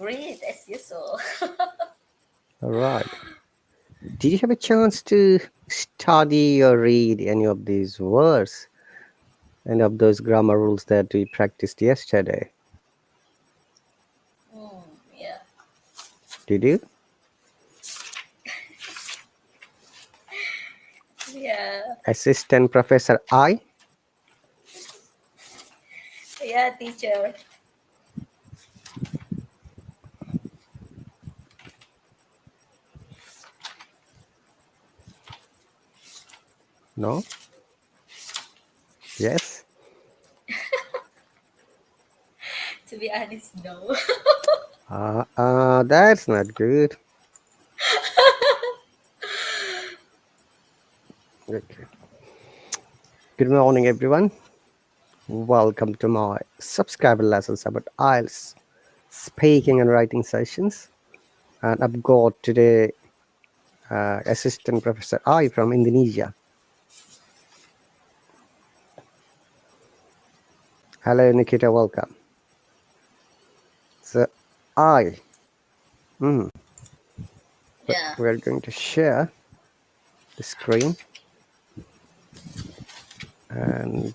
Great, as usual. All right. Did you have a chance to study or read any of these words, any of those grammar rules that we practiced yesterday? Yeah. Did you? Yeah. Assistant Professor I? Yeah, teacher. No? Yes? To be honest, no. That's not good. Okay. Good morning, everyone. Welcome to my subscriber lessons about IELTS speaking and writing sessions. And I've got today Assistant Professor I from Indonesia. Hello, Nikita. Welcome. So, Yeah. we're going to share the screen, and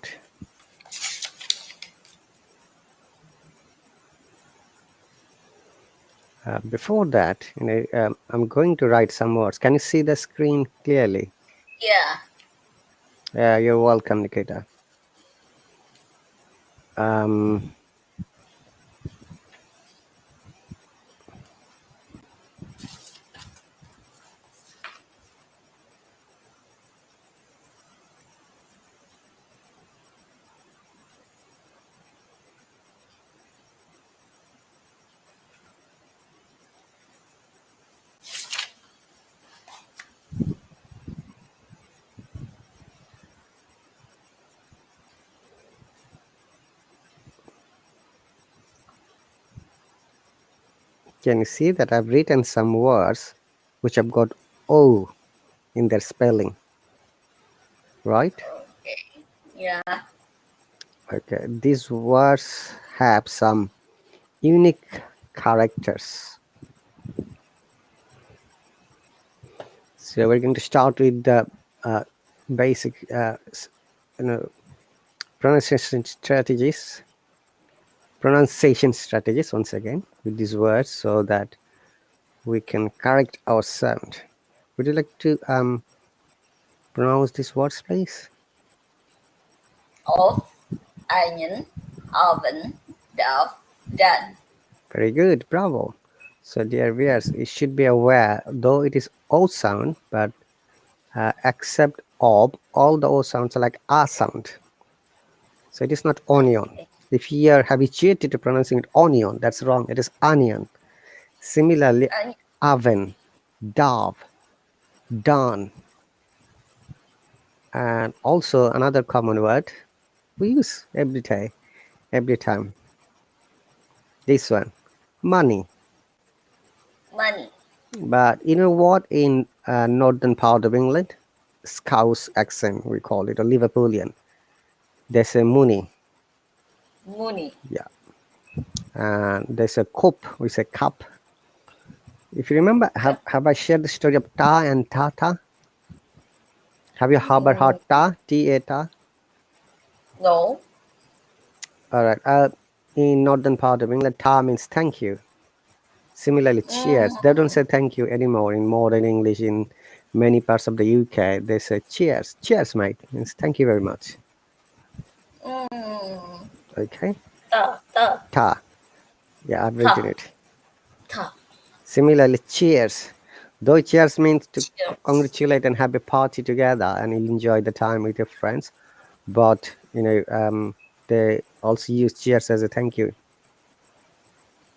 before that, I'm going to write some words. Can you see the screen clearly? Yeah. You're welcome, Nikita. Can you see that I've written some words which have got O in their spelling, right? Okay. Yeah. Okay, these words have some unique characters. So we're going to start with the basic pronunciation strategies once again with these words so that we can correct our sound. Would you like to pronounce these words, please? Of, onion, oven, dove, done. Very good, bravo. So dear viewers, you should be aware, though it is O sound, but except ob, all the O sounds are like A sound. So it is not onion. If you are habituated to pronouncing it onion, that's wrong. It is onion. Similarly, oven, dove, done, and also another common word we use every day, every time. This one, money. Money. But you know what? In northern part of England, Scouse accent we call it, or Liverpoolian, they say money. Money. Yeah, and there's a cup. We say cup. If you remember, have I shared the story of ta and tata? Have you ever heard ta? Ta? No. All right. In northern part of England, ta means thank you. Similarly, cheers. They don't say thank you anymore in modern English. In many parts of the UK, they say cheers. Cheers, mate. Means thank you very much. Okay. Ta. Yeah, I've written it. Ta. Similarly, cheers. Though cheers means to Cheers. congratulate and have a party together and enjoy the time with your friends, but they also use cheers as a thank you.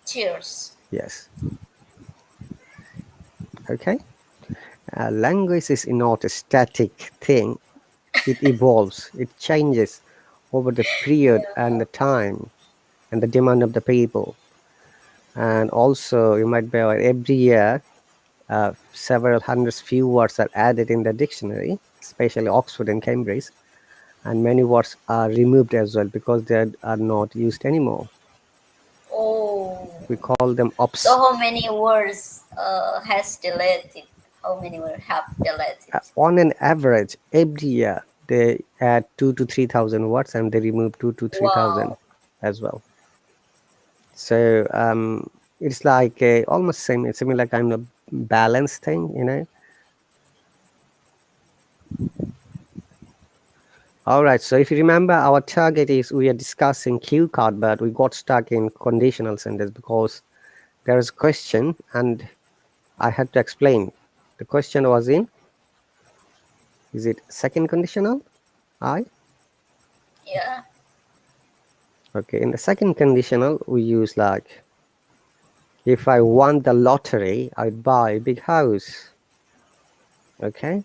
Cheers. Yes. Okay. Language is not a static thing. It evolves. It changes over the period and the time and the demand of the people. And also, you might be aware, every year, several hundreds few words are added in the dictionary, especially Oxford and Cambridge, and many words are removed as well because they are not used anymore. Oh. we call them So how many words has deleted? How many words have deleted? on an average every year they add 2 to 3,000 words and they remove 2 to 3,000 Wow. as well. So it's like a almost similar kind of balance thing, you know. All right, so if you remember, our target is we are discussing cue card, but we got stuck in conditional sentence because there is a question and I had to explain. The question was in, is it second conditional? I? Yeah. Okay, in the second conditional, we use like, if I won the lottery, I'd buy a big house. Okay,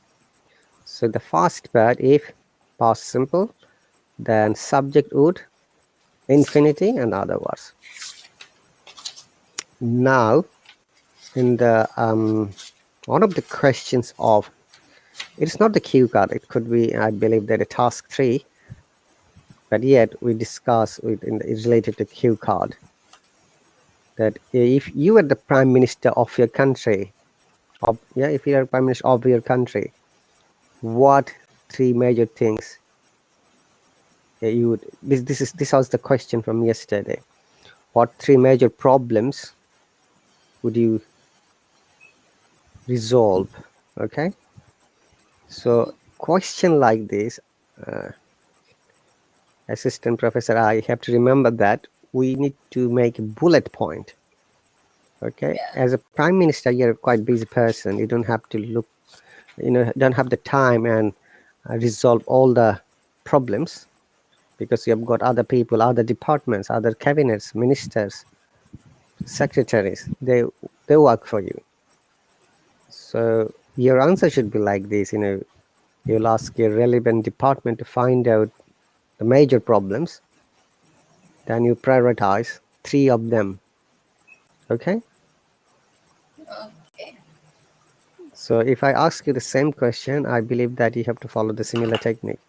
so the first part, if past simple, then subject would, infinity, and other words. Now, in the one of the questions of, it's not the cue card, it could be, I believe that a task 3, but yet we discuss it it's related to cue card, that if you were the prime minister of your country, if you are prime minister of your country, what 3 major things you would, this was the question from yesterday, what 3 major problems would you resolve? Okay, so question like this, uh, assistant professor, I have to remember that we need to make a bullet point. Okay, Yeah. as a prime minister, you're a quite busy person, you don't have to look, don't have the time and resolve all the problems, because you've got other people, other departments, other cabinets, ministers, secretaries, they work for you. So your answer should be like this, you'll ask your relevant department to find out the major problems, then you prioritize 3 of them. Okay, Okay. so if I ask you the same question, I believe that you have to follow the similar technique.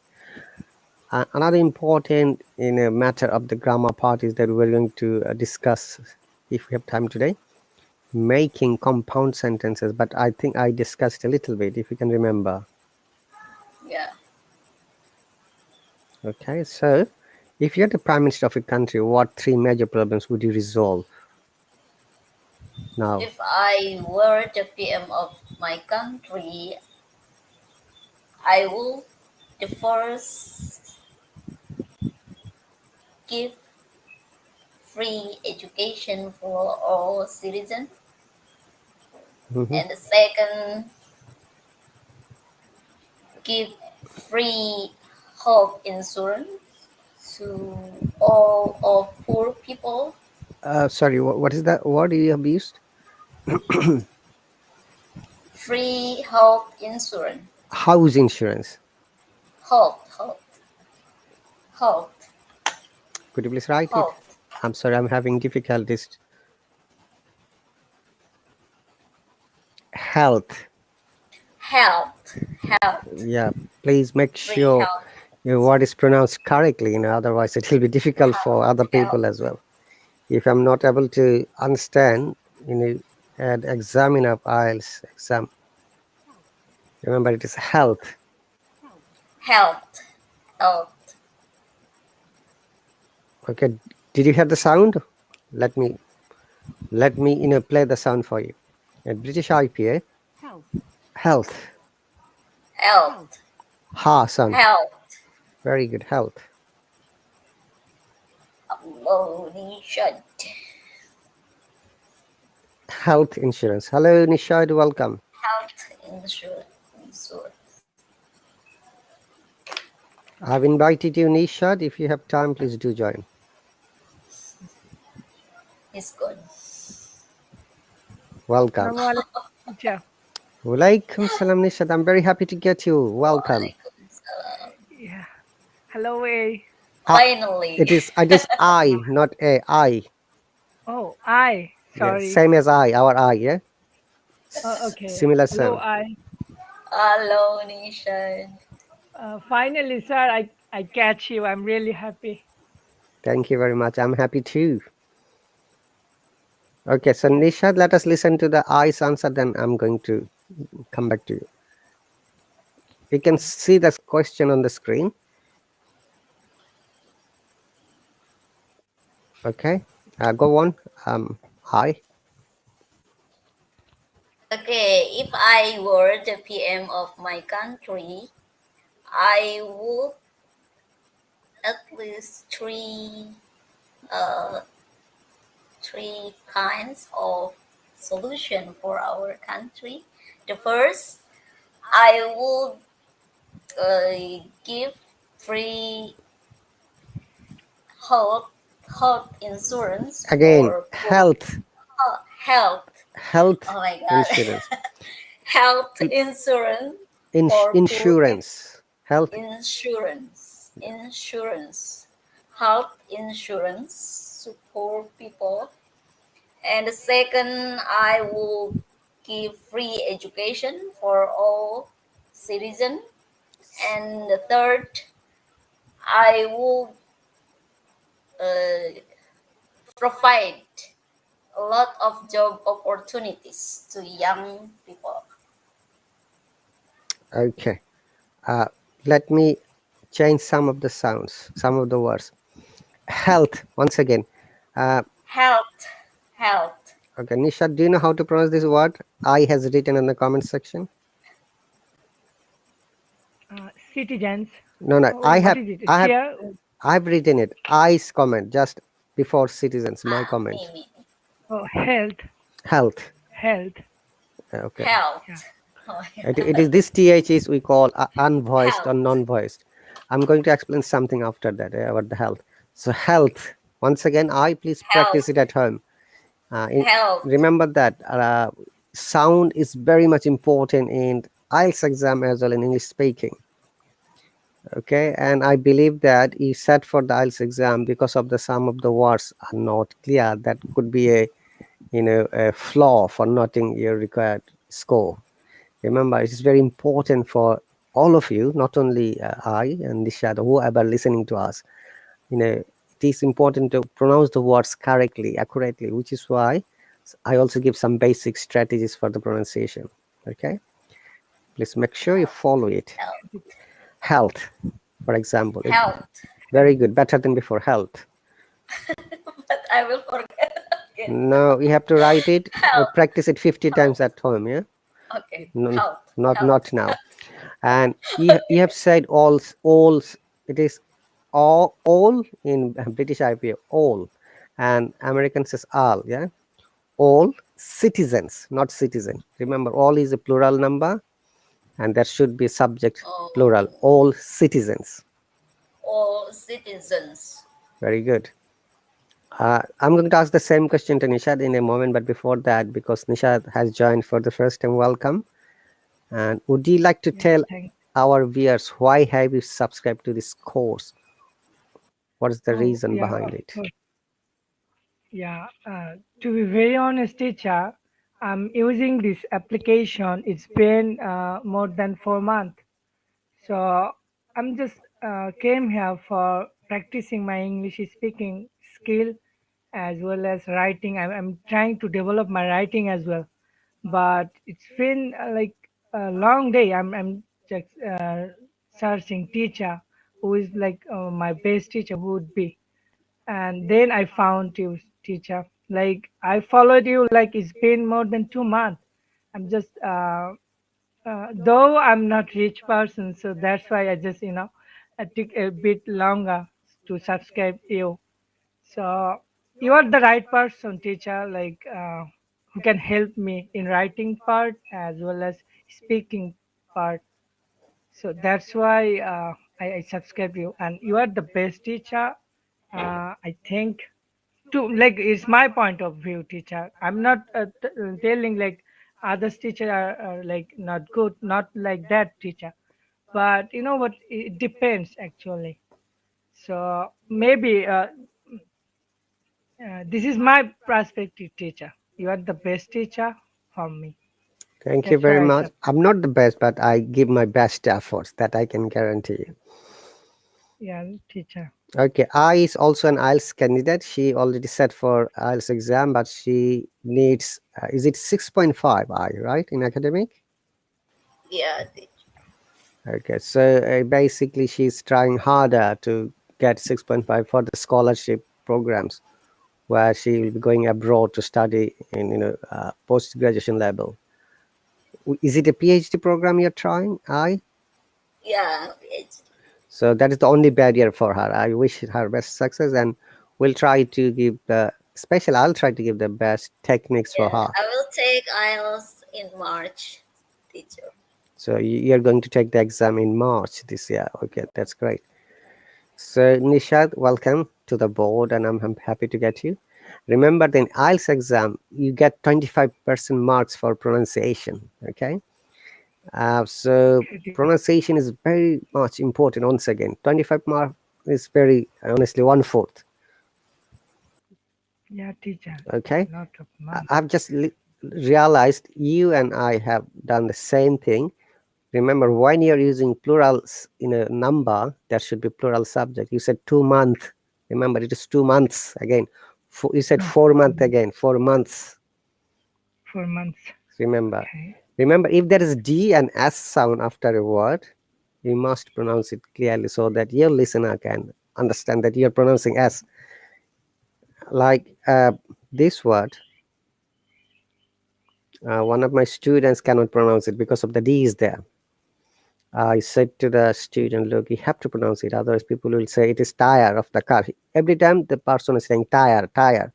Another important in a matter of the grammar part is that we're going to discuss, if we have time today, making compound sentences, but I think I discussed a little bit, if you can remember. Yeah. Okay, so if you're the prime minister of a country, what 3 major problems would you resolve now? If I were the PM of my country, I will the first give free education for all citizens, Hmm. and the second give free health insurance to all of poor people. Sorry, what is that word you have used? Free health insurance. House insurance. Health. Health. Could you please write it? Health. I'm sorry, I'm having difficulties. Health. Health. Health. Yeah, please make Free sure health. your word is pronounced correctly, otherwise it will be difficult for other people Health. as well. If I'm not able to understand, at examine of IELTS exam, remember it is health. Health. Health. Okay, did you hear the sound? Let me play the sound for you. At British IPA, health. Health. Ha, son. Health. Very good, health. Hello, Nishad. Health insurance. Hello, Nishad, welcome. Health insurance. I've invited you, Nishad. If you have time, please do join. Is good. Welcome. Assalamualaikum, teacher. Walaikum salam, Nishad. I'm very happy to get you. Welcome. Waalaikumsalam. Yeah. Hello, A. Finally. It is I, not a I. Oh, Yeah, Sorry. same as I, our I, yeah? Okay. Similar Hello, sound. Hello, Nishad. Finally, sir, I catch you. I'm really happy. Thank you very much. I'm happy too. Okay, so Nishad, let us listen to the I's answer, then I'm going to come back to you. You can see this question on the screen. Okay, go on. I. Okay, if I were the PM of my country, I would at least uh, three kinds of solution for our country. The first, I would give free health health insurance Again, for poor health, health. health Oh my god, insurance. health insurance for poor people. Insurance, health. Insurance, health insurance to poor people. And the second, I will give free education for all citizens. And the third, I will uh, provide a lot of job opportunities to young people. Okay. Let me change some of the sounds, some of the words. Health, once again. Health, health, Okay, Nisha, do you know how to pronounce this word? I has written in the comment section. Citizens. No, no, Oh, what is it? Share. I've written it. I's comment just before citizens. My comment. Oh, health. Health. Health. Okay. health. Yeah. Oh, It is this th is we call unvoiced or health, non-voiced. I'm going to explain something after that about the health. So health. Once again, I please practice health, it at home. health. Remember that sound is very much important in IELTS exam as well in English speaking. Okay, and I believe that he sat for the IELTS exam because of the some of the words are not clear. That could be a a flaw for noting your required score. Remember, it is very important for all of you, not only I and Nishad, whoever listening to us. It is important to pronounce the words correctly, accurately, which is why I also give some basic strategies for the pronunciation. Okay, please make sure you follow it. Health, Health, for example, health. very good, better than before. Health. But I will forget again. No, you have to write it, Health, practice it 50 times health. at home. Yeah, Okay, no, health, health. not now. And you have said all. It is all in British IPA, all, and American says all. Yeah, all citizens, not citizen. Remember, all is a plural number, and there should be subject plural. Oh, All citizens. all citizens. Very good. I'm going to ask the same question to Nishad in a moment, but before that, because Nishad has joined for the first time, welcome. And would you like to Yeah. tell Thank. our viewers why have you subscribed to this course? What is the Oh, reason yeah. behind Of it? course. Yeah. To be very honest, teacher, I'm using this application. It's been more than 4 months. So I'm just came here for practicing my English speaking skill as well as writing. I'm trying to develop my writing as well. But it's been like a long day. I'm just searching teacher who is like my best teacher who would be. And then I found you, teacher. Like I followed you. Like it's been more than 2 months. I'm just though I'm not rich person, so that's why I just I took a bit longer to subscribe you. So you are the right person, teacher, like who can help me in writing part as well as speaking part. So that's why I subscribe you, and you are the best teacher. I think to like it's my point of view, teacher. I'm not telling like others teacher are like not good, not like that, teacher. But you know what? It depends actually. So maybe this is my perspective, teacher. You are the best teacher for me. Thank you That's very why I much. subscribe. I'm not the best, but I give my best efforts, that I can guarantee you. Yeah, teacher. Okay, I is also an IELTS candidate. She already set for IELTS exam, but she needs, is it 6.5 I, right, in academic? Yeah, Okay, so basically she's trying harder to get 6.5 for the scholarship programs where she will be going abroad to study in, post-graduation level. Is it a PhD program you're trying, I? yeah, it's, So that is the only barrier for her. I wish her best success, and we'll try to give the special. I'll try to give the best techniques for yeah. her. I will take IELTS in March, teacher. So you're going to take the exam in March this year. Okay, that's great. So Nishad, welcome to the board, and I'm happy to get you. Remember, the IELTS exam, you get 25% marks for pronunciation. Okay, so Okay, teacher. pronunciation is very much important. Once again, 25 mark is very honestly one fourth. Yeah, teacher. It's Okay, a lot of marks. I've just realized you and I have done the same thing. Remember, when you're using plurals in a number, there should be plural subject. You said 2 month. Remember, it is 2 months again. You said No, 4 month again. 4 months. 4 months. Remember, Okay. remember, if there is D and S sound after a word, you must pronounce it clearly so that your listener can understand that you're pronouncing S. Like this word, one of my students cannot pronounce it because of the D is there. I said to the student, look, you have to pronounce it, otherwise people will say it is tire of the car. Every time the person is saying tire, tire.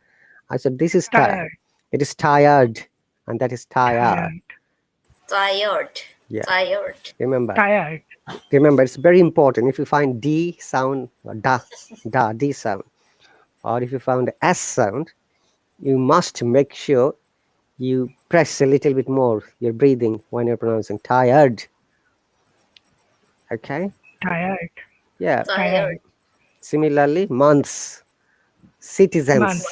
I said, this is tire. Tired. It is tired, and that is tire. Tired. Tired, Yeah. tired. Remember, Tired. remember, it's very important. If you find D sound, or D sound, or if you found S sound, you must make sure you press a little bit more your breathing when you're pronouncing tired. Okay. Tired. Yeah. Tired. Tired. Similarly, months, Months. citizens.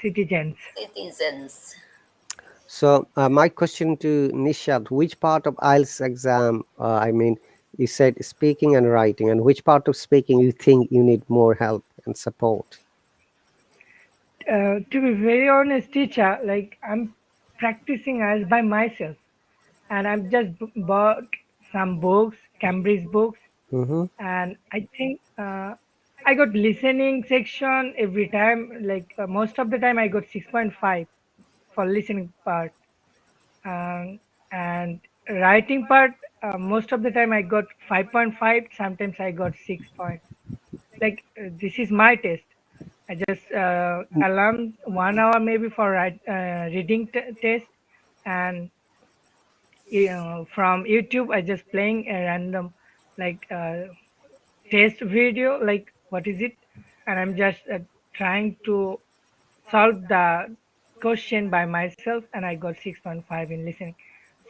Citizens. Citizens. So my question to Nishad, which part of IELTS exam, you said speaking and writing, and which part of speaking you think you need more help and support? To be very honest, teacher, like I'm practicing as by myself, and I've just bought some books, Cambridge books, Mm-hmm. and I think I got listening section every time. Like most of the time, I got 6.5 for listening part, um, and writing part. Most of the time, I got 5.5. Sometimes I got 6 point. Like this is my test. I just alarm 1 hour maybe for reading test, and from YouTube I just playing a random like test video like what is it, and I'm just trying to solve the question by myself, and I got 6.5 in listening.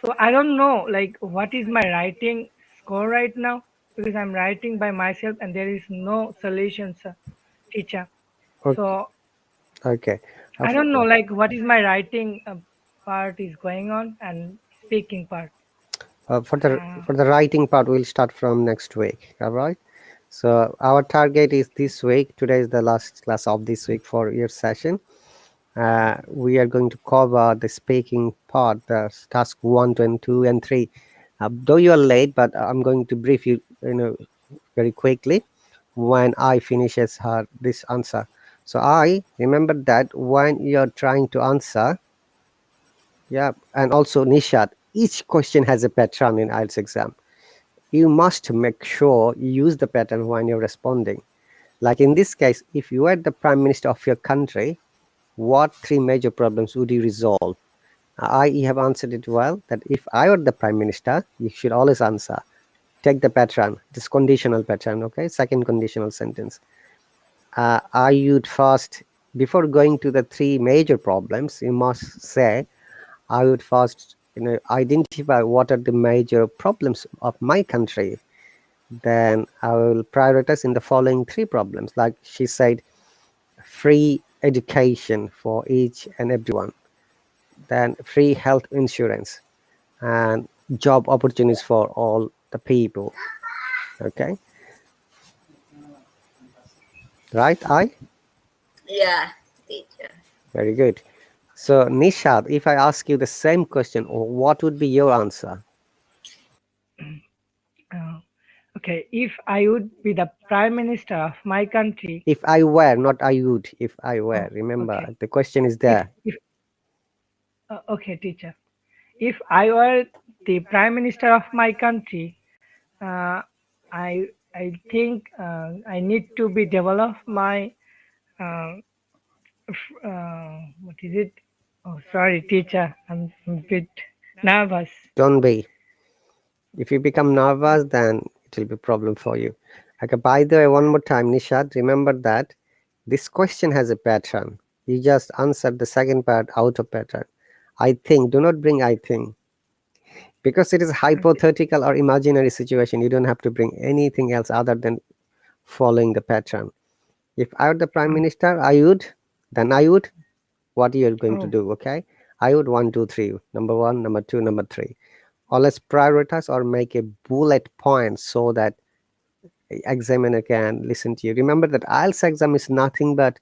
So I don't know like what is my writing score right now, because I'm writing by myself and there is no solutions, teacher. Okay. So Okay. I Of- don't know like what is my writing part is going on and speaking part. for the Uh, writing part, we'll start from next week. All right. So our target is this week. Today is the last class of this week for your session. We are going to cover the speaking part, the task 1, 2, and 3. Though you are late, but I'm going to brief you, very quickly when I finishes her this answer. So I remember that when you're trying to answer, yeah, and also Nishad, each question has a pattern in IELTS exam. You must make sure you use the pattern when you're responding. Like in this case, if you are the prime minister of your country, what three major problems would you resolve? I have answered it well, that if I were the prime minister, you should always answer. Take the pattern, this conditional pattern, okay? Second conditional sentence. I would first, before going to the three major problems, you must say, I would first, identify what are the major problems of my country. Then I will prioritize in the following three problems. Like she said, free education for each and everyone, then free health insurance, and job opportunities for all the people. Okay, right? I Yeah, teacher. very good. So Nishad, if I ask you the same question, what would be your answer? Uh, okay, if I would be the prime minister of my country, If I were, not I would. If I oh, were, remember okay. the question is If there. if okay, teacher. If I were the prime minister of my country, uh, I think I need to be develop my uh, what is it? Oh, sorry, teacher. I'm a bit nervous. Don't be. If you become nervous, then it will be a problem for you. Okay, by the way, one more time, Nishad, remember that this question has a pattern. You just answered the second part out of pattern. I think, do not bring I think. Because it is Okay. hypothetical or imaginary situation, you don't have to bring anything else other than following the pattern. If I were the prime Okay. minister, I would, then I would, what you are going to Oh, do, okay? I would one, two, three. Number one, number two, number three. Always prioritize or make a bullet point so that examiner can listen to you. Remember that IELTS exam is nothing but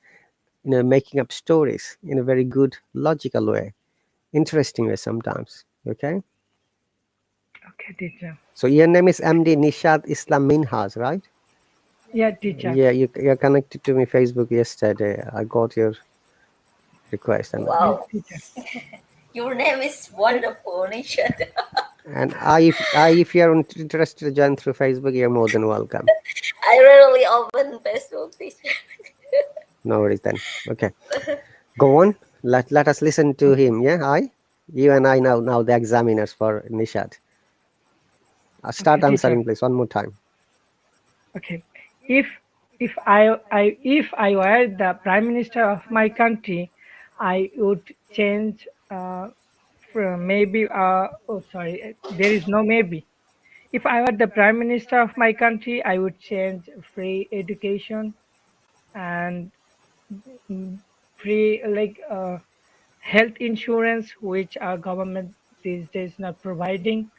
making up stories in a very good logical way, interesting way sometimes. Okay. okay, teacher. So your name is MD Nishad Islam Minhas, right? Yeah, teacher. Yeah, you're connected to me Facebook yesterday. I got your request Yes, Wow, teacher. your name is Eh, wonderful, Nishad. and if you're interested to join through Facebook, you're more than welcome. I rarely open Facebook, teacher. No worries then. Okay, go on. Let us listen to Okay. him. Yeah, you and I now the examiners for Nishad. Okay, Start teacher. answering, please, one more time. Okay. If if I were the prime minister of my country, I would change from maybe oh sorry, there is no maybe. If I were the prime minister of my country, I would change free education and mm, free like health insurance, which our government these days not providing.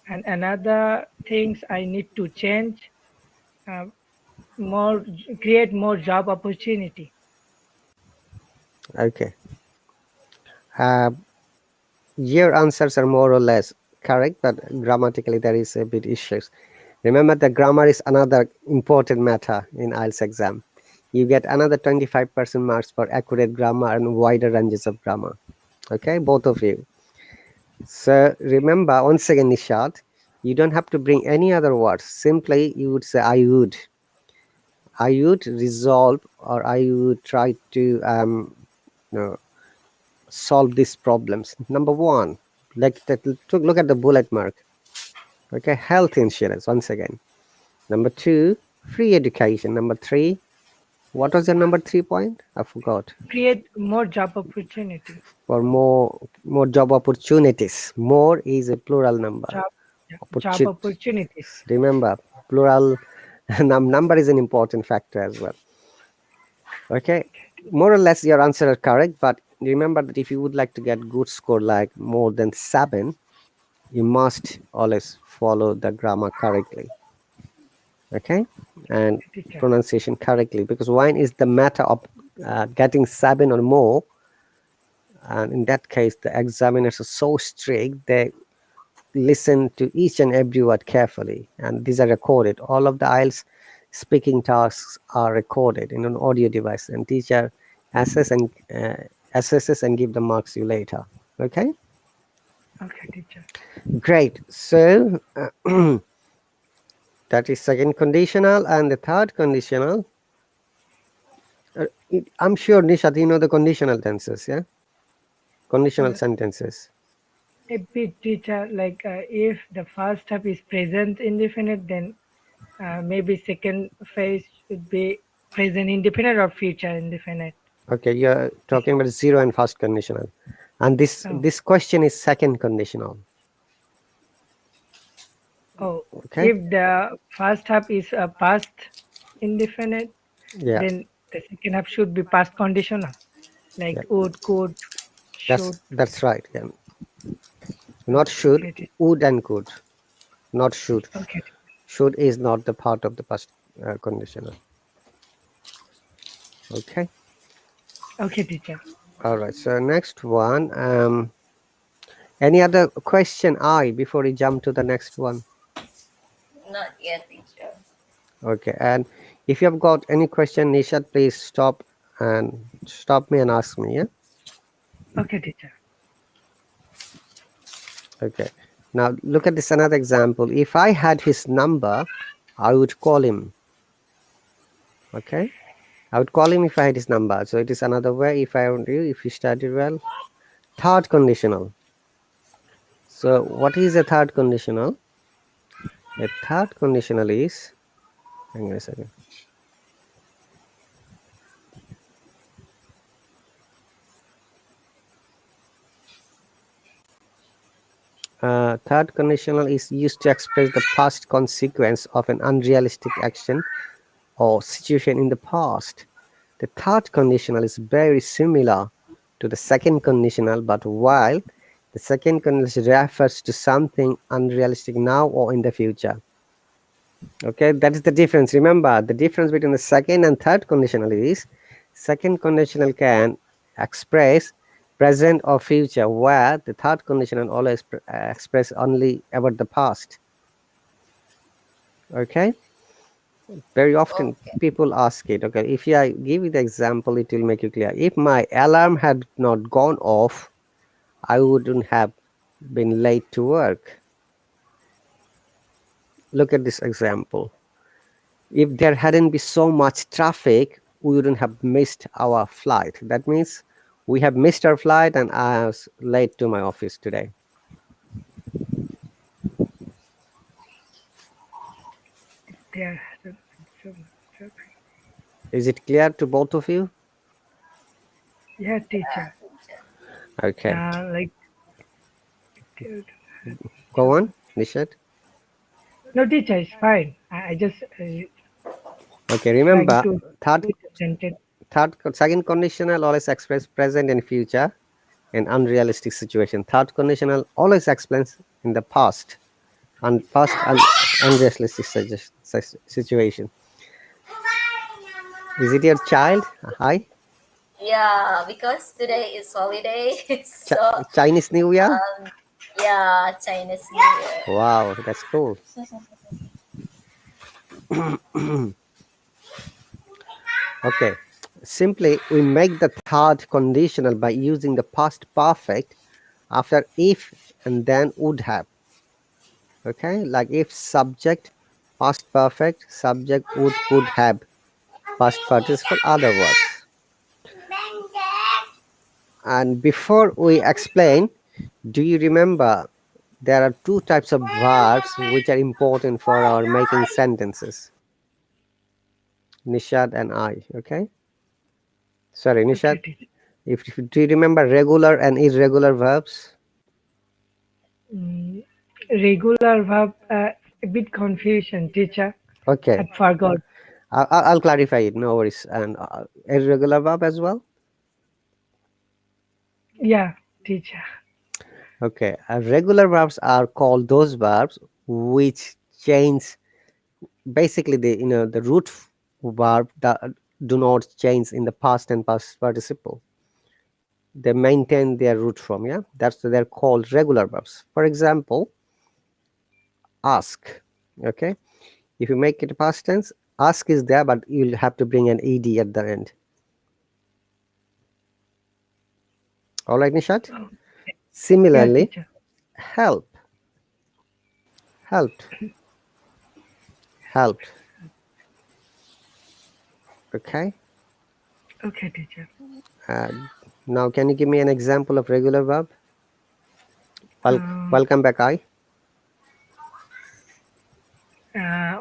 And another things I need to change, uh, more create more job opportunity. Okay. Uh, your answers are more or less correct, but grammatically there is a bit issues. Remember, the grammar is another important matter in IELTS exam. You get another 25% marks for accurate grammar and wider ranges of grammar. Okay, both of you. So remember, once again, Nishad, you don't have to bring any other words. Simply, you would say, I would resolve, or I would try to you know, solve these problems. Number one, look at the bullet mark. Okay, health insurance, once again. Number two, free education. Number three, what was your number 3 point? I forgot. Create more job opportunity. For more job opportunities. More is a plural number. Job, yeah, job Opportunities. opportunities. Remember, plural number is an important factor as well. Okay, more or less your answer are correct, but remember that if you would like to get good score like more than 7, you must always follow the grammar correctly. Okay, and Teacher. pronunciation correctly, because wine is the matter of getting 7 or more. And in that case, the examiners are so strict, they listen to each and every word carefully, and these are recorded. All of the IELTS speaking tasks are recorded in an audio device, and teacher assess and assesses and give the marks you later. Okay, Okay, teacher. great. So that is second conditional, and the third conditional. I'm sure, Nishat, you know the conditional tenses, yeah? Conditional Uh, sentences. a bit, teacher. Like if the first half is present indefinite, then maybe second phase should be present indefinite or future indefinite. Okay, you're This, talking about zero and first conditional. And oh, this question is second conditional. oh. Okay? If the first half is a past indefinite, Yeah, then the second half should be past conditional, like yeah. would, could, should. That's right. Yeah. Not should, Okay, would and could. Not should. okay, Should is not the part of the past conditional. Okay. Okay, teacher. All right. So next one. Any other question, before we jump to the next one? Not yet, teacher. Okay. And if you have got any question, Nishat, please stop me and ask me. Yeah. Okay, teacher. Okay. Now look at this another example. If I had his number, I would call him. Okay. I would call him if I had his number. So it is another way. If I want you, if you studied well. Third conditional. So what is a third conditional? A third conditional is, hang on a second. Third conditional is used to express the past consequence of an unrealistic action or situation in the past. The third conditional is very similar to the second conditional, but while the second conditional refers to something unrealistic now or in the future. Okay, that is the difference. Remember, the difference between the second and third conditional is second conditional can express present or future, where the third conditional always express only about the past. Okay, very often Okay. people ask it. Okay, if I give you the example, it will make you clear. If my alarm had not gone off, I wouldn't have been late to work. Look at this example. If there hadn't been so much traffic, we wouldn't have missed our flight. That means we have missed our flight and I was late to my office today. There hasn't been so much traffic. Is it clear to both of you? Yeah, Yeah, teacher. teacher. Okay, Like, dude, go on, Nishat. no, teacher, it's fine. I just Okay, trying remember, to third, read the sentence. second conditional always express present and future in unrealistic situation. Third conditional always explains in the past and unrealistic situation. Is it your child? Hi. Yeah, because today is holiday, Ch- so Chinese New Year. yeah, Chinese New Year. Wow, that's cool. Okay. Simply, we make the third conditional by using the past perfect after if and then would have. Okay, like if subject, past perfect, subject would could have, past participle, other words. And before we explain, do you remember there are two types of verbs which are important for our making sentences? Nishad and I. Okay. Sorry, Okay, Nishad. teacher. If do you remember regular and irregular verbs? Mm, Regular verb, a bit confusion, teacher. I Okay, forgot. I'll clarify it. No worries. And irregular verb as well. Yeah, teacher. Okay, regular verbs are called those verbs which change. Basically, the root verb that do not change in the past and past participle. They maintain their root form. Yeah, they're called regular verbs. For example, ask. Okay, if you make it past tense, ask is there, but you'll have to bring an ed at the end. All right, Nishat. Oh, yeah, Similarly, teacher. help, helped, helped. Okay. Okay, teacher. Uh, Now, can you give me an example of regular verb? Um, Welcome back, I.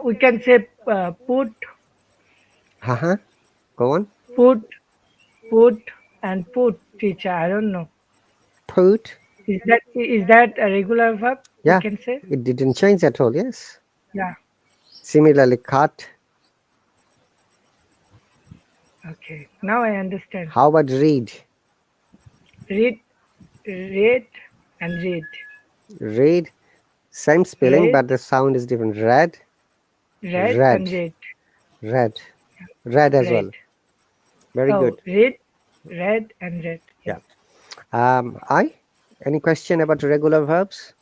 we can say Uh-huh. Go on. put, put, and put, teacher. I don't know. Put. Is that a regular verb? We Yeah, can say. it didn't change at all. Yes. Yeah. Similarly, cut. Okay. Now I understand. How about read? Read, read, and read. Read. Same spelling, Read, but the sound is different. Read. red and Red, red. red, red as Red. well. Very Oh, good. red, red and red. Yeah. Yeah. I. Any question about regular verbs?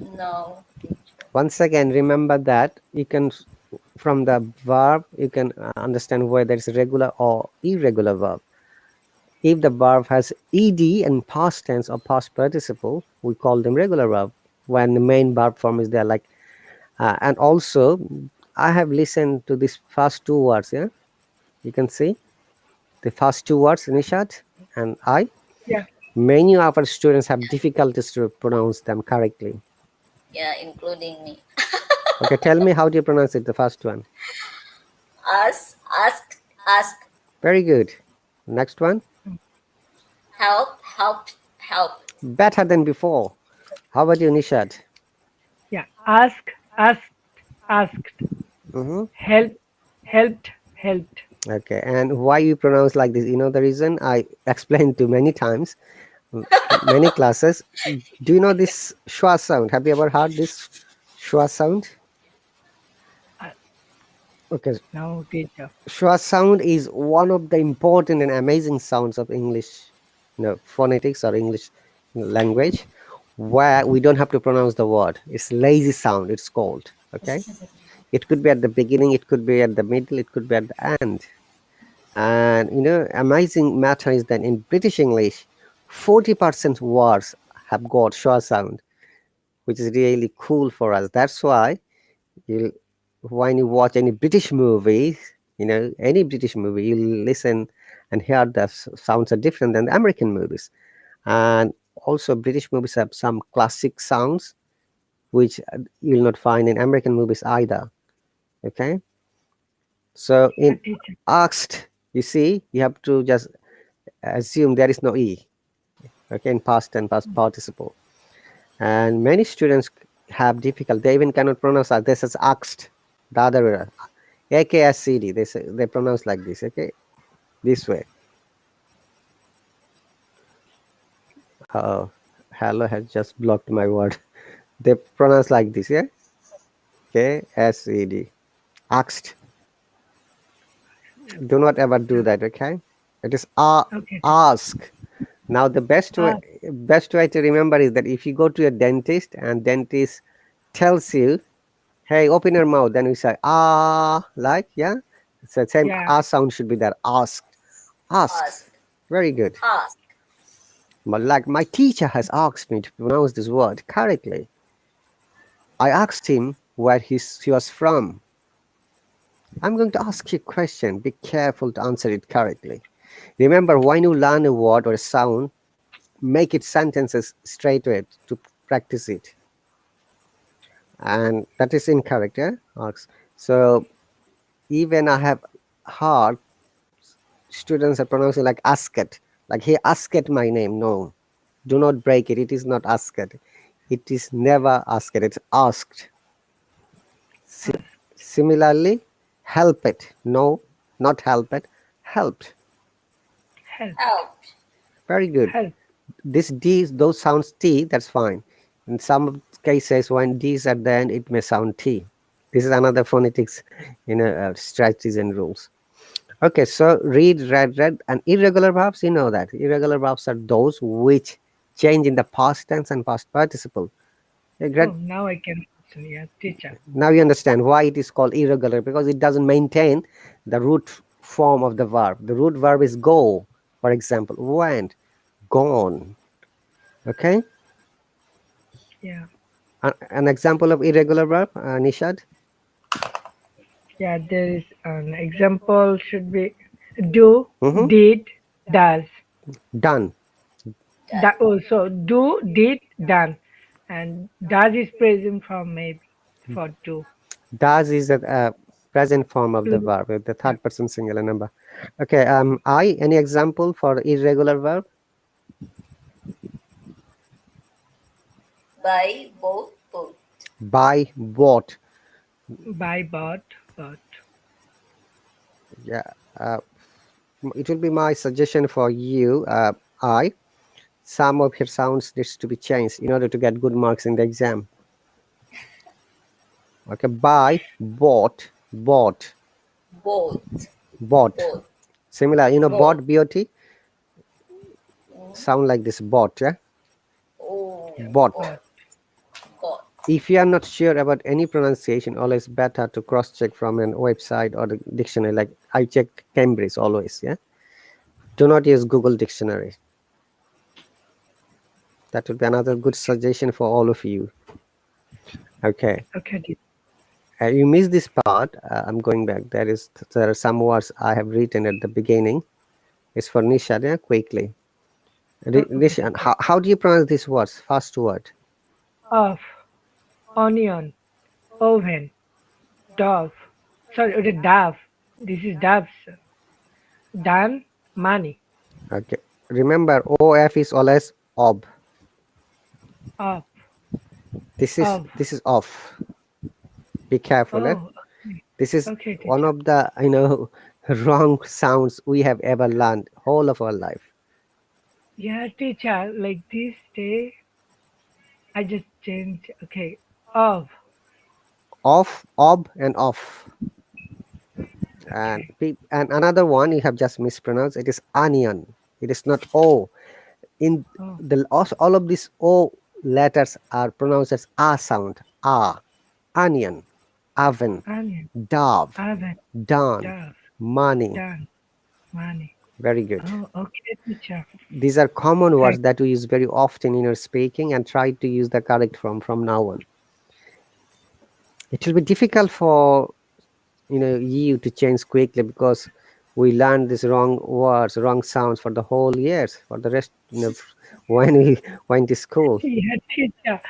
No, teacher. Once again, remember that you can, from the verb, you can understand whether it's regular or irregular verb. If the verb has ed and past tense or past participle, we call them regular verb. When the main verb form is there, like, and also, I have listened to these first two words. Yeah, you can see the first two words, Nishat and I. Yeah. Many of our students have difficulties to pronounce them correctly. Yeah, including me. Okay, tell me how do you pronounce it, the first one? Ask. Very good. Next one, Help. better than before. How about you, Nishat? Yeah. Ask, asked, asked. Mm-hmm. Help, helped, helped. Okay, and why you pronounce like this? You know the reason I explained to many times, many classes. Do you know this schwa sound? Have you ever heard this schwa sound? Uh, Okay, now, teacher. schwa sound is one of the important and amazing sounds of English, phonetics or English language, where we don't have to pronounce the word. It's lazy sound. It's called. Okay, it could be at the beginning, it could be at the middle, it could be at the end. And amazing matter is that in British English, 40% words have got schwa sound, which is really cool for us. That's why you, when you watch any British movie, any British movie, you listen and hear the sounds are different than the American movies. And also, British movies have some classic sounds which you'll not find in American movies either. Okay, so Yeah, in teacher. asked, you see, you have to just assume there is no e. Okay, in past and past participle, and many students have difficult, they even cannot pronounce this as asked, the other way, AKSCD, they pronounce like this. Okay, this way. Oh, hello has just blocked my word. They pronounce like this. Yeah, KSED, asked. Do not ever do Yeah. that. Okay, it is Okay, teacher. ask. Now the Ah, best way to remember is that if you go to a dentist and dentist tells you, hey, open your mouth, then we say like, yeah, it's the same yeah. sound should be there. Asked, asked. Ask. Very good. Ask. But like, my teacher has asked me to pronounce this word correctly. I asked him where he was from. I'm going to ask you a question. Be careful to answer it correctly. Remember, when you learn a word or a sound, make it sentences straight away to practice it. And that is incorrect. Yeah, Ask. So even I have heard students are pronouncing like asked, like he asked my name. No, do not break it. It is not asked. It is never asked. It's asked. Si- Ask, Similarly, help it. No, not help it. Helped. help, Help. Very good. help. This D, those sounds T, that's fine. In some cases, when D is at the end, it may sound T. This is another phonetics, strategies and rules. Okay, so read, read, read, and irregular verbs. You know that irregular verbs are those which change in the past tense and past participle. Okay, Oh, great. now I can answer. Yeah, teacher. Now you understand why it is called irregular, because it doesn't maintain the root form of the verb. The root verb is go, for example, went, gone. Okay, Yeah. an example of irregular verb, Nishad. Yeah, there is an example should be do, Mm-hmm. did, does. Done. Done. So do, did, done. And does is present form maybe for do. Does is the present form of the Do. verb with the Yeah. third person singular number. Okay. I, any example for irregular verb? Buy. Boat. Buy, bought. Buy, bought. Yeah. Uh, it will be my suggestion for you. I, some of your sounds needs to be changed in order to get good marks in the exam. Okay, buy, bought, bought, Both. bought. Both. Similar, Both. bought, B-O-T, Mm. sound like this, bought, yeah? Oh, Bought. both. Both. If you are not sure about any pronunciation, always better to cross-check from a website or the dictionary. Like I check Cambridge always, yeah? Do not use Google Dictionary. That would be another good suggestion for all of you. Okay. Okay, teacher. You missed this part. I'm going back. There are some words I have written at the beginning. It's for Nisha, yeah? Quickly. Okay, Nisha, teacher. how do you pronounce these words? First word. Of, onion, oven, dove. Sorry, the dove. This is doves. Dan, money. Okay. Remember, OF is always ob. Of, of. This is off. Be careful, eh? Oh, okay. This is Okay, one teacher. of the wrong sounds we have ever learned whole of our life. Yeah, teacher. Like this day, I just changed. Okay, of. Off, ob, and off. And Okay. and another one you have just mispronounced. It is onion. It is not o. In Oh, the all of these o letters are pronounced as a sound. A, onion, oven, onion, dove, oven, done, dove, money. dan, money. Very good. Oh, okay, teacher. These are common words Thank. that we use very often in our speaking, and try to use the correct form from now on. It will be difficult for you to change quickly, because we learned these wrong words, wrong sounds for the whole years, for the rest, when we went to school. Yeah, teacher.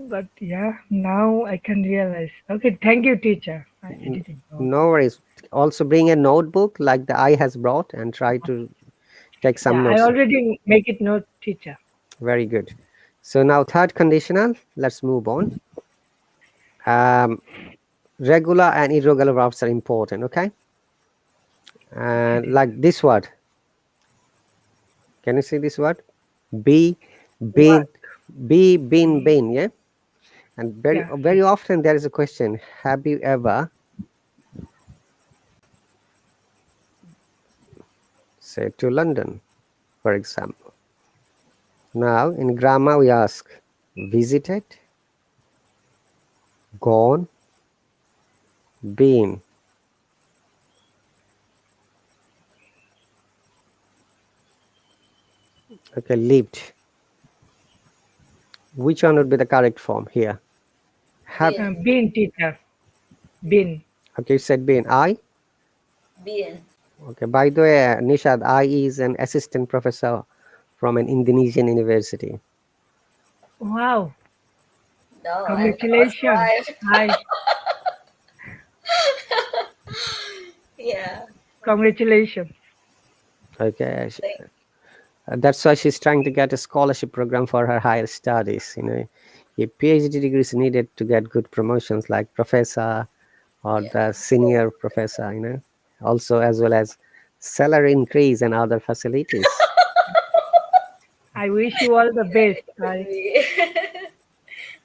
But yeah, now I can realize. Okay, thank you, teacher. I didn't know. No worries. Also bring a notebook like the I has brought, and try to take some Yeah, I notes. already make it note, teacher. Very good. So now third conditional, let's move on. um, Regular and irregular verbs are important, okay? Okay, And teacher. like this word, can you see this word? Be, been, Work. Be. been, yeah? And very Yeah, very teacher. often there is a question: have you ever, say, to London, for example? Now in grammar we ask visited, gone, been. Okay, lived. Which one would be the correct form here? Have. Bin. Been, teacher. Been. Okay, you said been. I. Bin. Okay, by the way, Nishad, I is an assistant professor from an Indonesian university. Wow. No, I was Congratulations. right. Hi. Yeah. Okay, Congratulations. Thank, that's why she's trying to get a scholarship program for her higher studies. A PhD degree is needed to get good promotions like professor or yeah. the senior professor. Also, as well as salary increase and other facilities. I wish you all the best. Could I be.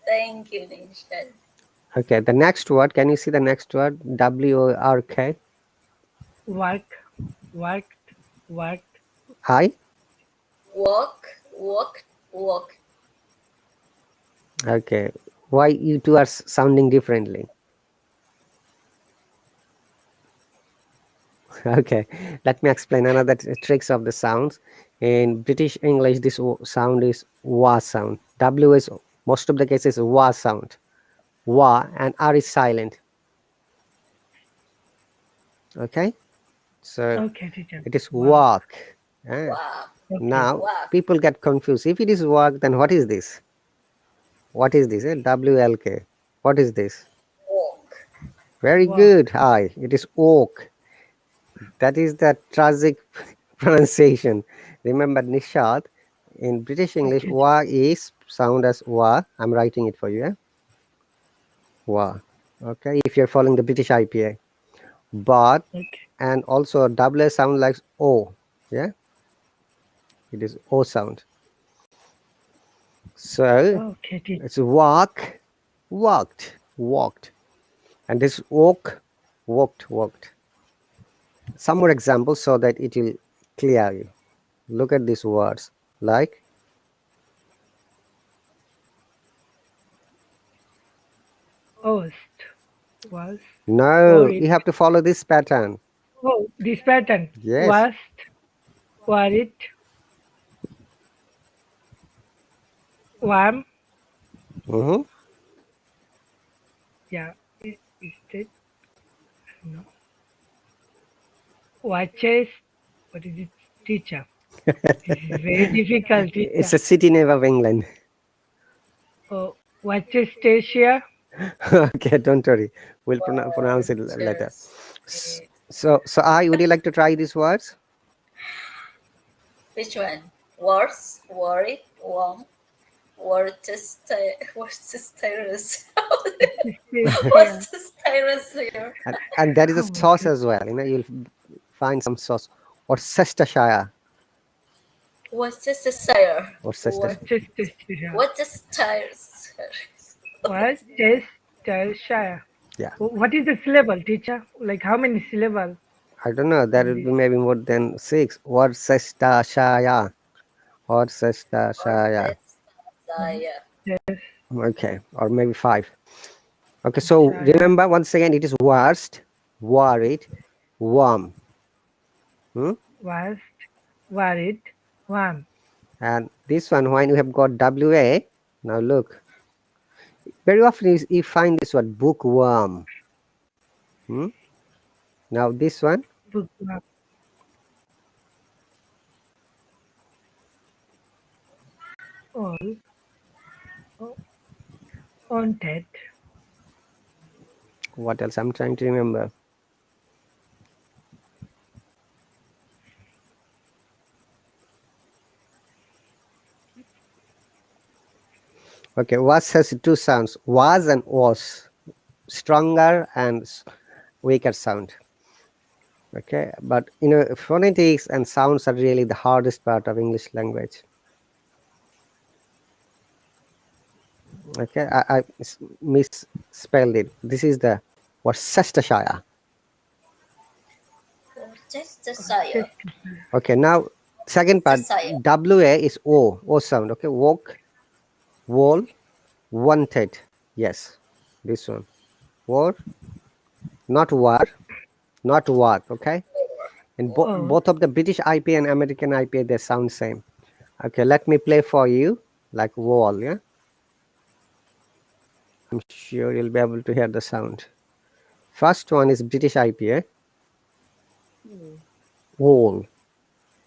Thank you, Nishan. Okay, the next word. Can you see the next word? WORK. work, worked, worked. I. Walk, walk, walk. Okay. Why you two are sounding differently? Okay, let me explain another tricks of the sounds. In British English, this sound is wa sound. W is most of the cases wa sound. Wa, and R is silent. Okay, so Okay, teacher. it is Work. walk. eh. Wow, Okay. Now walk. people get confused. If it is work, then what is this? What is this? WLK. What is this? Walk. Very Work. good. Hi, it is oak. That is the tragic pronunciation. Remember, Nishad, in British English, Okay. wa is sound as wa. I'm writing it for you. Wa. Okay, if you're following the British IPA. But, Okay. and also double sound like o. Yeah, it is o sound. So Okay, teacher. it's walk, walked, walked. And this walk, walked, walked. Some more examples so that it will clear you. Look at these words like Host was no, worried. you have to follow this pattern. Oh, this pattern Yes. was worried, warm. Mm-hmm. Yeah, is it? No. Watches. What is it, teacher? This is very difficult, It's teacher. a city name of England. Oh, watches Stacia. Okay, don't worry. We'll pronounce it later. Watches. So I would you like to try these words? Which one? Worse, worried, warm, Worcestershire. Worcestershire. Stacia. Worcestershire. And there is a Oh my sauce god. as well. You'll find some sauce or Worcestershire Worcestershire. or Worcestershire. Worcestershire. Worcestershire. Worcestershire. Yeah, What is the syllable, teacher? Like how many syllable I don't know. There in will be this? maybe more than 6. Worcestershire. Worcestershire. Worcestershire. Okay, or maybe 5. Okay, so Worcestershire. remember once again, it is worst, worried, warm. Hmm? Was worried. Warm. And this one, when you have got WA, now look, very often you find this word bookworm. Hmm? Now this one, Bookworm. All. Oh, haunted. what else? I'm trying to remember. Okay, was has 2 sounds, was and was, stronger and weaker sound. Okay, but phonetics and sounds are really the hardest part of English language. Okay, I misspelled it. This is the Worcestershire. Worcestershire. Okay, now second part, Worcestershire. WA is O sound. Okay, walk, wall, wanted. Yes, this one. War, not war, not work. Okay, and Oh, both of the British IPA and American IPA they sound same. Okay, let me play for you like wall. Yeah, I'm sure you'll be able to hear the sound. First one is British IPA. Wall.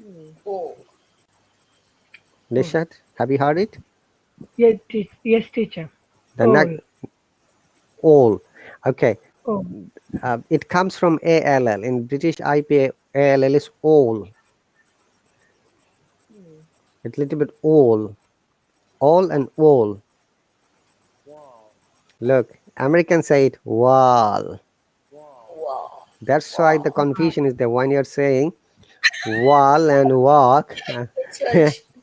Oh. oh. Nishat, have you heard it? Yes, yes, teacher. The All. all. Okay, Oh, it comes from ALL. In British IPA, ALL is all. It's a little bit all and all. Look, Americans say it wall. Wow. That's why the Wow. confusion is there when you're saying wall and walk. Which one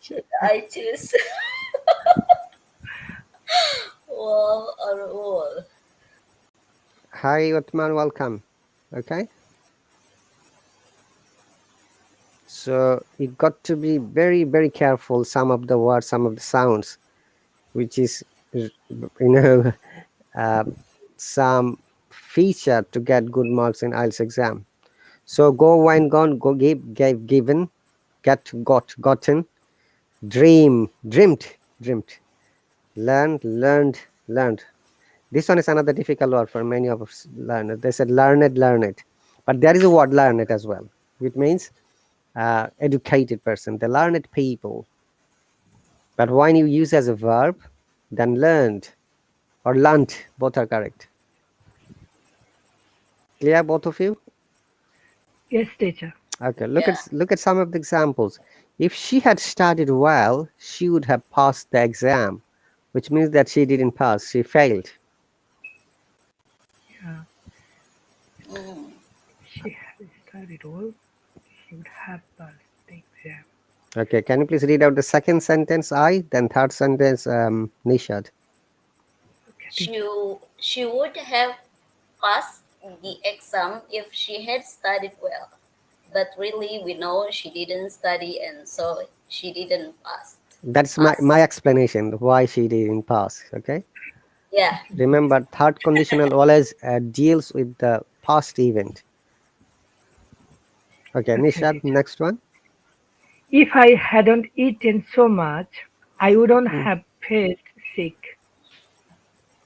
should I choose? Wall or wall? Hi, Uthman, welcome. Okay, so you got to be very, very careful. Some of the words, some of the sounds, which is uh, some feature to get good marks in IELTS exam. So go, wine, gone, go, gave, given, get, got, gotten, dream, dreamt, dreamt, learned, learned, learned. This one is another difficult word for many of us learners. They said learned, learned. But there is a word learned as well, which means educated person, the learned people. But when you use as a verb, then learned or learnt, both are correct. Clear, both of you? yes, teacher. Okay, Yeah. look at some of the examples. If she had studied well, she would have passed the exam, which means that she didn't pass, she failed. Yeah. Mm. She has studied all. She would have passed the exam. Okay, can you please read out the second sentence, I, then third sentence, Nishad. Okay, She teacher. she would have passed the exam if she had studied well. But really, we know she didn't study and so she didn't pass. That's my Pass. explanation why she didn't pass. Okay. Yeah. Remember, third conditional always deals with the past event. Okay, Okay, Nishad, teacher. next one. If I hadn't eaten so much, I wouldn't Mm. have felt sick.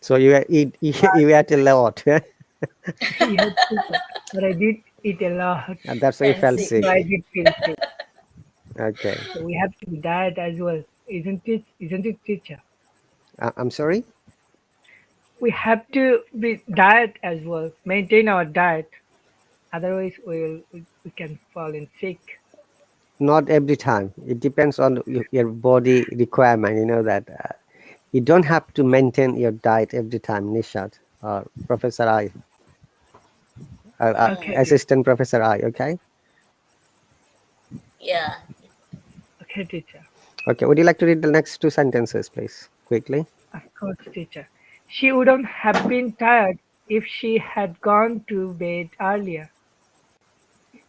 So you eat you ate a lot, yeah? Yes, teacher. But I did eat a lot, And that's why you felt Fancy. so sick. I did feel sick. Okay. So we have to diet as well, isn't it? Isn't it, teacher? I'm sorry. We have to be diet as well, maintain our diet. Otherwise, we can fall in sick. Not every time. It depends on your body requirement. You know that you don't have to maintain your diet every time, Nishad or Professor I, Okay, Mm, teacher. Assistant Professor I. Okay. yeah. Okay, teacher. Okay. Would you like to read the next two sentences, please, quickly? Of course, teacher. She wouldn't have been tired if she had gone to bed earlier.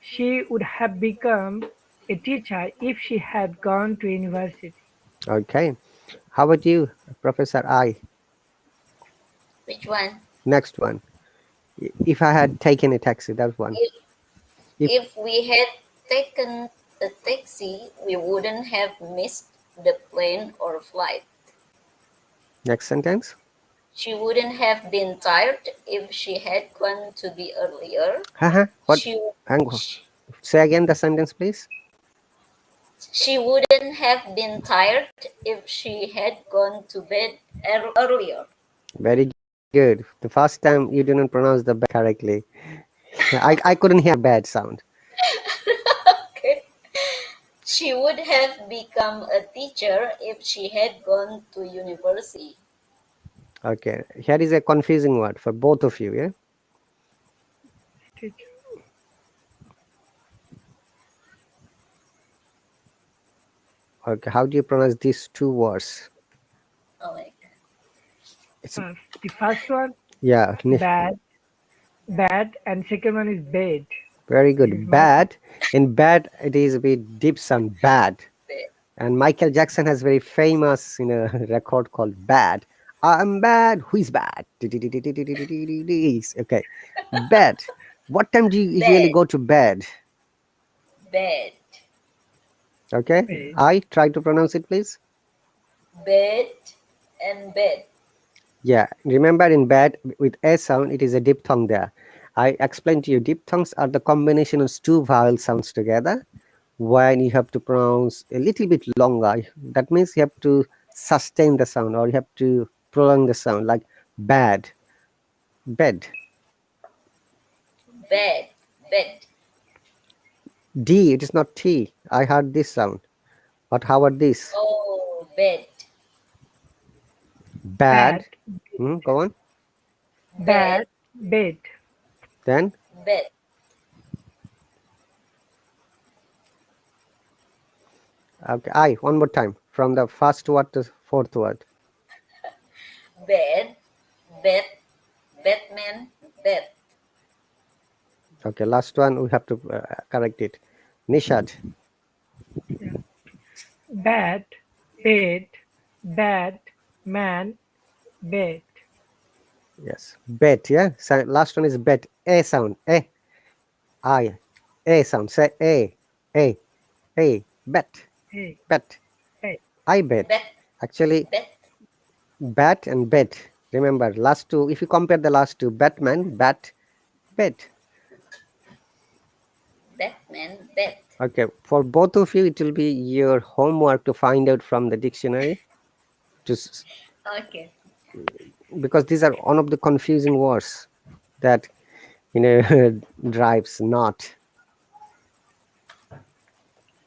She would have become a teacher if she had gone to university. Okay. How about you, Professor I? Which one? Next one. If I had taken a taxi, that one. If If if we had taken a taxi, we wouldn't have missed the plane or flight. next sentence. She wouldn't have been tired if she had gone to be earlier. Haha. What? She Hang on. Say again the sentence, please. she wouldn't have been tired if she had gone to bed earlier. Very good. The first time you didn't pronounce the bad correctly. I couldn't hear bad sound. Okay. She would have become a teacher if she had gone to university. Okay. Here is a confusing word for both of you. Yeah. Teacher. Okay. How do you pronounce these two words? Oh my god. It's The first one, yeah. bad, bad, and second one is bad. Very This is good. my Bad. In bad, it is with deep sound. Bad. Bed. And Michael Jackson has very famous, record called "Bad." I'm bad. Who is bad? Okay, bed. What time do you usually Bed. go to bed? Bed. Okay, bad. I try to pronounce it, please. Bed and bed. Yeah, remember in bed with a sound, it is a diphthong there. I explained to you, diphthongs are the combination of two vowel sounds together. When you have to pronounce a little bit longer, that means you have to sustain the sound or you have to prolong the sound, like bad, bed. Bed. Bed. D, it is not T. I heard this sound. But how about this? Oh, bed. Bad. Bad, Go on. Bed. bad, bad. Then, Bed. okay, I, one more time. From the first word to fourth word. Bed. Bed. Batman. Bed. Okay, last one, we have to correct it. Nishad. Yeah. Bad, bad, bad, man, bad. Yes. Bet, yeah? So last one is bet. A sound. I. A sound. Say A. Bet. Hey, Bet. hey, I bet. Bet. Actually, Bet. bat and bet. Remember, last two, if you compare the last two, Batman, bat, bet. Batman. Bet. Okay, for both of you, it will be your homework to find out from the dictionary, to Okay. because these are one of the confusing words that you know drives not.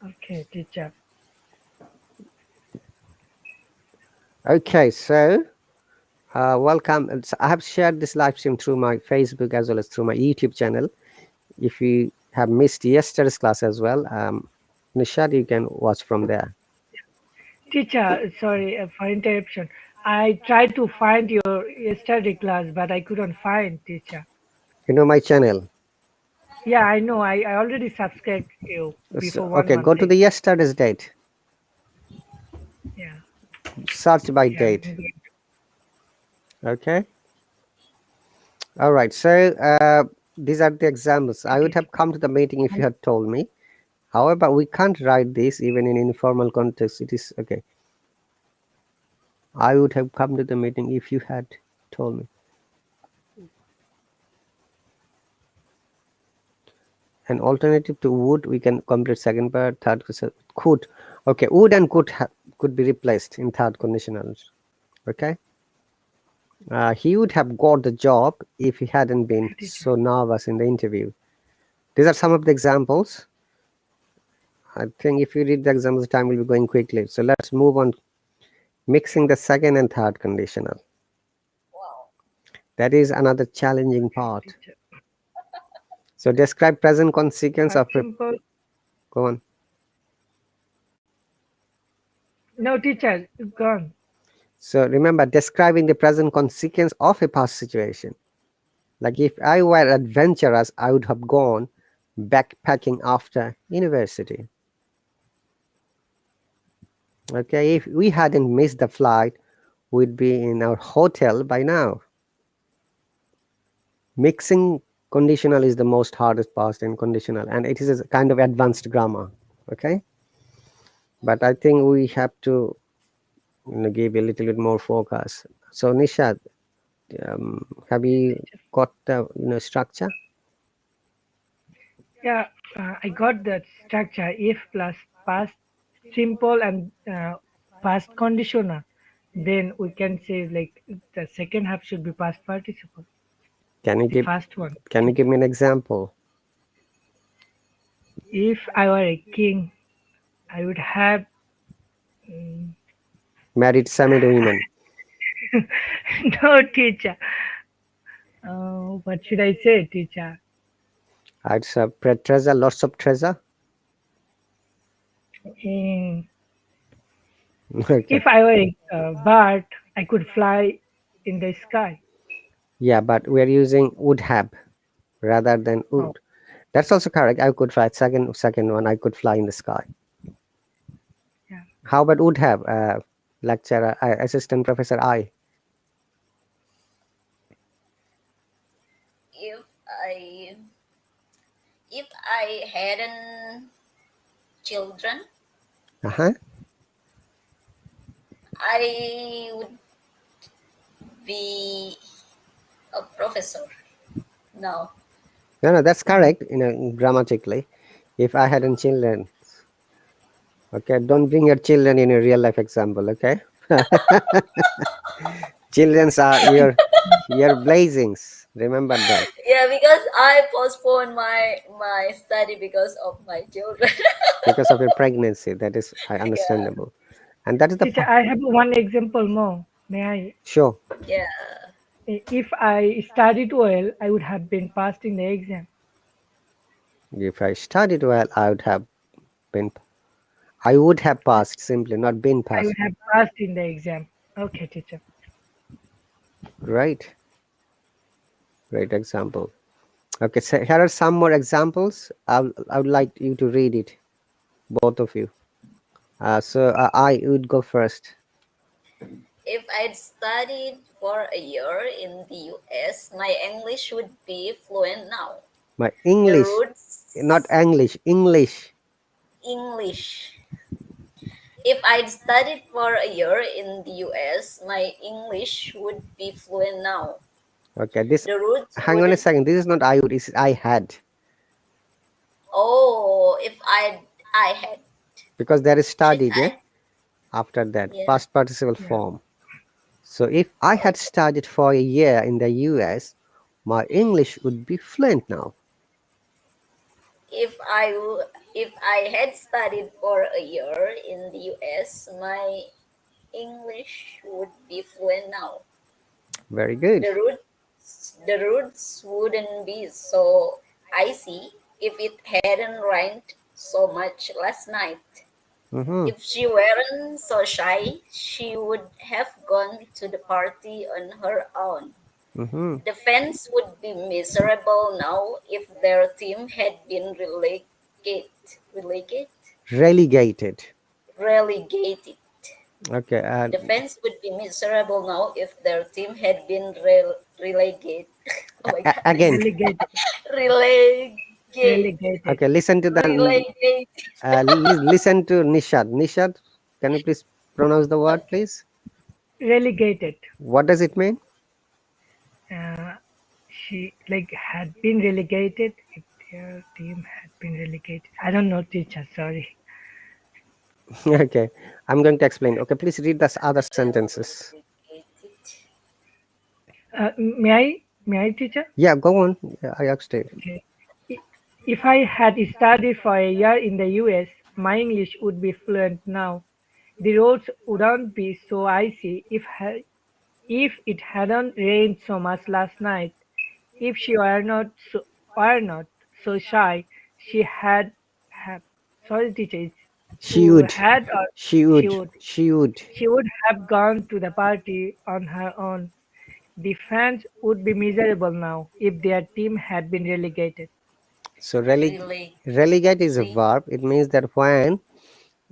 okay, teacher. Okay, so welcome. I have shared this live stream through my Facebook as well as through my YouTube channel. If you have missed yesterday's class as well, Nishad, you can watch from there. Teacher, sorry for interruption. I tried to find your yesterday class, but I couldn't find, teacher. You know my channel. Yeah, I know. I already subscribed you So, before one okay, month go to the ago. yesterday's date. Yeah, Search by yeah. date. Okay. All right. So these are the examples. I would have come to the meeting if you had told me. However, we can't write this even in informal context. It is okay. I would have come to the meeting if you had told me. An alternative to would, we can complete second part, third could. Okay, would and could be replaced in third conditionals. Okay. He would have got the job if he hadn't been Teacher. so nervous in the interview. These are some of the examples. I think if you read the examples, the time will be going quickly. So let's move on. Mixing the second and third conditional. Wow. That is another challenging part. Teacher. So describe present consequence of a, Simple. go on. No, teacher, gone. So remember, describing the present consequence of a past situation. Like if I were adventurous, I would have gone backpacking after university. Okay, if we hadn't missed the flight, we'd be in our hotel by now. Mixing conditional is the most hardest part in conditional, and it is a kind of advanced grammar. Okay, but I think we have to give a little bit more focus. So Nishad, have you Teacher. got the structure? Yeah, I got that structure. If plus past simple and past conditional, then we can say like the second half should be past participle. Can you The give first one. Can you give me an example? If I were a king, I would have. mm, Married 70 women. no, teacher. What should I say, teacher? I'd have treasure, lots of treasure. Eh, Okay. if I were a bird, I could fly in the sky. Yeah, but we're using would have rather than Oh, would. That's also correct. I could fly. Second one, I could fly in the sky. yeah. How about would have? Lecturer, assistant professor, I. If I if I hadn't children, Uh-huh. I would be a professor. No. No, no, that's correct. Grammatically. If I hadn't children, okay, don't bring your children in a real life example. Okay, childrens are your blazings. Remember that Yeah, because I postponed my study because of my children. because of your pregnancy. That is Yeah. understandable, and that is the Teacher, I have one example more. May I? sure. Yeah. If I studied well, I would have been passed in the exam. If I studied well, been. I would have passed simply, not been I passed. would have passed in the exam. Okay, teacher. Right. Great example. Okay, so here are some more examples. I would like you to read it, both of you. So I would go first. If I'd studied for a year in the US, my English would be fluent now. My The English, not roots English, English. English. If I'd studied for a year in the US, my English would be fluent now. Okay, this. The roots Hang on a wouldn't. second. This is not I would. This is I had, Oh, if I had. because there is Should studied. Yeah. I? After that, Yeah. past participle Yeah. form. So if I had Okay. studied for a year in the US, my English would be fluent now. If I had studied for a year in the US, my English would be fluent now. Very good. The roots wouldn't be so icy if it hadn't rained so much last night. Mm-hmm. If she weren't so shy, she would have gone to the party on her own. Mm-hmm. The fans would be miserable now if their team had been relegate, Relegated. relegated. Okay. The fans would be miserable now if their team had been relegated. Oh my goodness. Again. Relegated. Relegate. Relegated. Okay. Listen to the. Relegate. Listen to Nishad. Nishad, can you please pronounce the word, Okay. please? Relegated. What does it mean? Uh, she like had been relegated. If their team had been relegated. I don't know, teacher. Sorry. Okay. I'm going to explain. Okay. Please read the other sentences. Relegated. May I, teacher? Yeah. Go on. Yeah, I asked it. Okay. I- If I had studied for a year in the US, my English would be fluent now. The roads wouldn't be so icy if it hadn't rained so much last night. If she were not so shy, she had have sorry teacher, She who would. had or She she would. would She would. she would have gone to the party on her own. The fans would be miserable now if their team had been relegated. So Relegate. relegate is a verb. It means that when,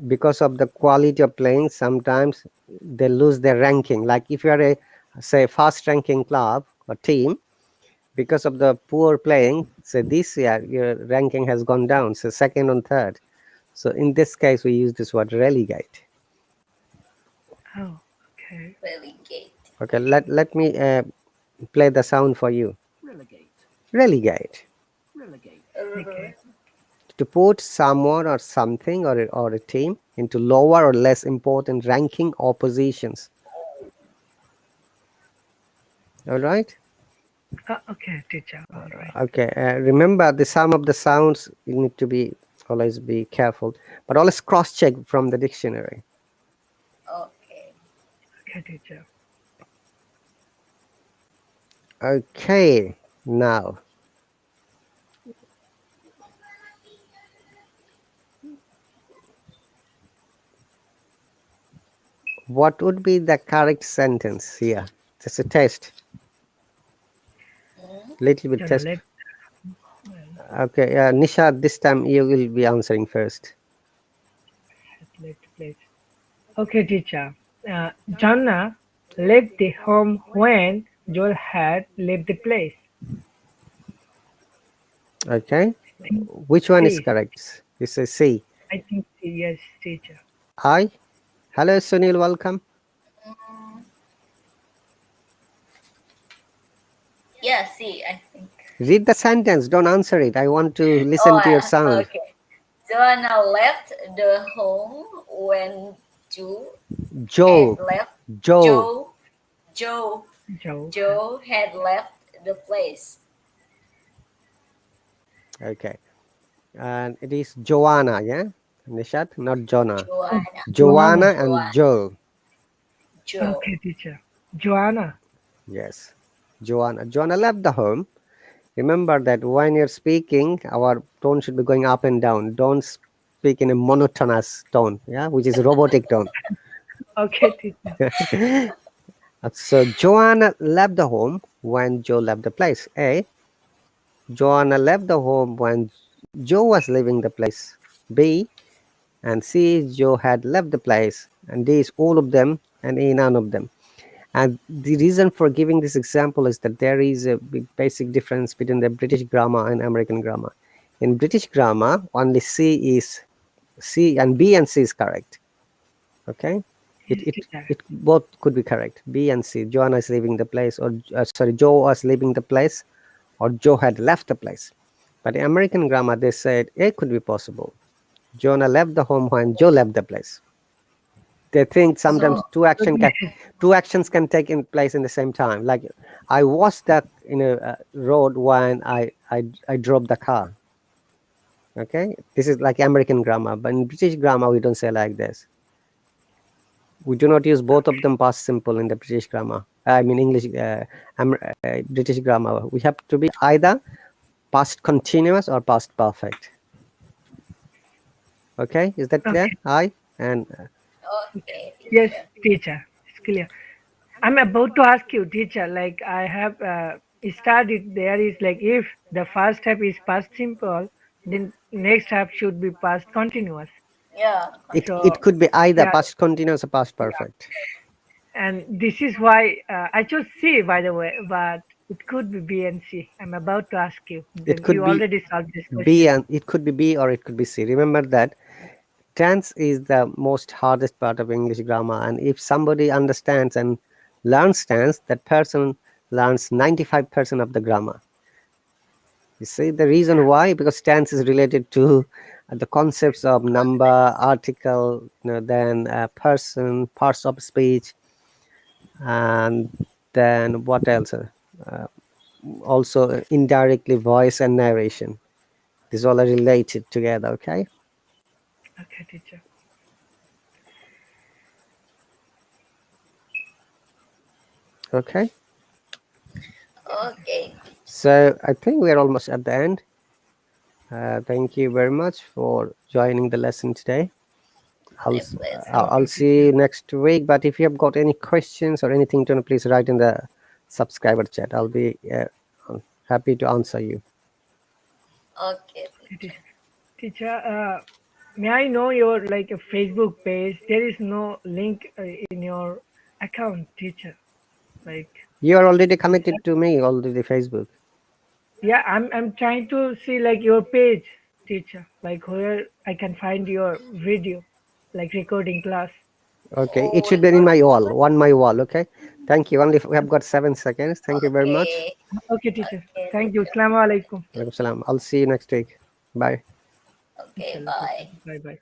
because of the quality of playing, sometimes they lose their ranking. Like if you are a, say, fast ranking club or team, because of the poor playing, so this year your ranking has gone down, so second and third. So in this case we use this word relegate. Oh, okay. Relegate. Okay, let me play the sound for you. Relegate. Uh-huh. Okay. To put someone or something or a team into lower or less important ranking or positions. All right. Okay, teacher. All right. Okay, remember the some of the sounds you need to be always be careful, but always cross check from the dictionary. Okay. Okay, teacher. Okay, now what would be the correct sentence here? Just a test, Mm. little bit Jonah, test. let Okay, Nisha, this time you will be answering first. let place. Okay, teacher. Jonna left the home when Joel had left the place. Okay, I think which one is C. correct? You say C. I think C, yes, teacher. I. Hello, Sunil. Welcome. Mm. Yeah, see, I think. Read the sentence. Don't answer it. I want to Oh, listen to your sound. okay. Joanna left the home when Joe had Joe. left. Joe. Joe, Joe, Joe had. Joe had left the place. Okay. And it is Joanna, yeah? Nishat, not Jonah. Oh, Joanna, Joanna Joanna. and Joanna, Joe. Joe. Okay, teacher. Joanna. Yes. Joanna. Joanna left the home. Remember that when you're speaking, our tone should be going up and down. Don't speak in a monotonous tone, yeah, which is a robotic tone. Okay, teacher. So Joanna left the home when Joe left the place. A. Joanna left the home when Joe was leaving the place. B. And C. Joe had left the place. And D is all of them, and E none of them. And the reason for giving this example is that there is a big basic difference between the British grammar and American grammar. In British grammar, only C and B and C is correct. Okay, it Yes, it teacher. it both could be correct. B and C. Joanna is leaving the place, or sorry, Joe was leaving the place, or Joe had left the place. But in American grammar, they said it could be possible. Jonah left the home when Joe left the place. They think So, sometimes two actions can take in place in the same time. Like I was stuck in a road when I drove the car. Okay, this is like American grammar, but in British grammar we don't say like this. We do not use both of them past simple in the British grammar. I mean English, British grammar. We have to be either past continuous or past perfect. Okay, is that clear? Okay. I and okay, Yes, teacher. teacher. It's clear. I'm about to ask you, teacher. Like I have studied, there is like if the first step is past simple, then next step should be past continuous. Yeah, It So could be either yeah, past continuous or past yeah. perfect. And this is why I chose C, by the way, but it could be B and C. I'm about to ask you. It Then could you be already solved this B, question. and it could be B or it could be C. Remember that tense is the most hardest part of English grammar, and if somebody understands and learns tense, that person learns 95% of the grammar. You see the reason why? Because tense is related to the concepts of number, article, then person, parts of speech, and then what else? Also indirectly voice and narration. These all are related together. Okay. Okay, teacher. Okay. okay. So I think we're almost at the end. Thank you very much for joining the lesson today. I'll My s- pleasure. I'll Okay, see teacher. you next week. But if you have got any questions or anything to know, please write in the subscriber chat. I'll be happy to answer you. Okay, Okay, teacher. teacher. May I know your like a Facebook page? There is no link in your account, teacher. Like, You are already is connected that? to me already Facebook. Yeah, I'm trying to see like your page, teacher. Like where I can find your video, like recording class. Okay, it Oh, should be in my wall, on my wall. Okay, thank you. Only we have got 7 seconds. Thank you very much. okay. Okay, teacher. Okay, Thank you. teacher. Assalamu alaikum. Walaikum salam. I'll see you next week. Bye. Okay, Inshallah, teacher. bye. Bye bye.